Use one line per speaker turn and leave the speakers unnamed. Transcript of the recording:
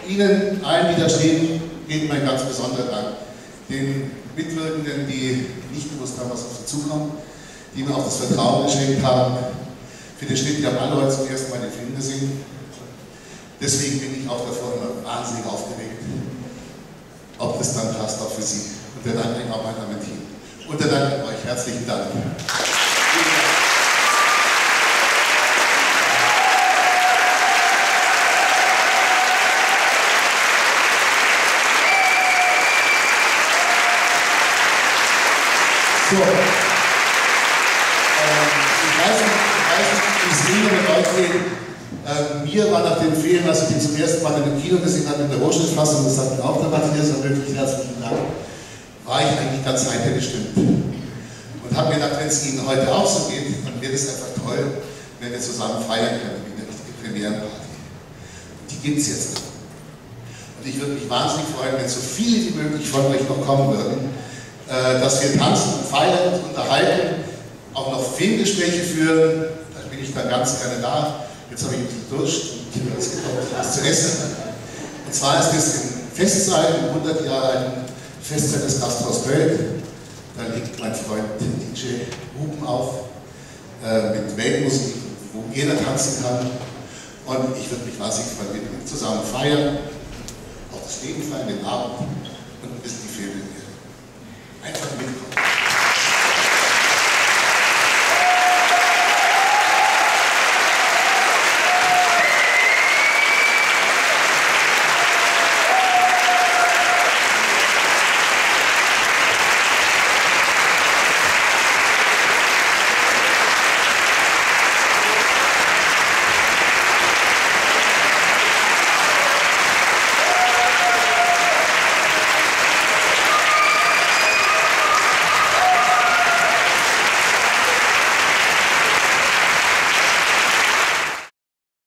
Ihnen allen, die da stehen, geht mein ganz besonderer Dank. Den Mitwirkenden, die nicht gewusst haben, was auf sie zukommt, die mir auch das Vertrauen geschenkt haben. Für den Schnitt, die haben alle heute zum ersten Mal den Film gesehen. Deswegen bin ich auch davor immer wahnsinnig aufgeregt, ob das dann passt, auch für Sie. Und der Dank an mein Team. Und der Dank an euch. Herzlichen Dank. So, ich weiß nicht, wie es Ihnen mit euch geht. Mir war nach dem Film, als ich ihn zum ersten Mal in dem Kino gesehen habe, in der Rohschnittfassung, das sagt mir auch der Matthias, und wirklich herzlichen Dank, war ich eigentlich ganz heiter gestimmt. Und habe mir gedacht, wenn es Ihnen heute auch so geht, dann wird es einfach toll, wenn wir zusammen feiern können, wie eine richtige Premierenparty. Und die gibt es jetzt. Und ich würde mich wahnsinnig freuen, wenn so viele wie möglich von euch noch kommen würden, dass wir tanzen und feiern und unterhalten, auch noch Filmgespräche führen. Da bin ich dann ganz gerne da. Jetzt habe ich ein bisschen Durst und es gibt auch was zu essen. Und zwar ist es im Festsaal, im 100 Jahre alten Festsaal des Gasthaus Köln. Da legt mein Freund DJ Huben auf mit Weltmusik, wo jeder tanzen kann. Und ich würde mich wahnsinnig freuen, wenn wir zusammen feiern, auch das Leben feiern, den Abend und ein bisschen die Filme. Einfach mitkommen.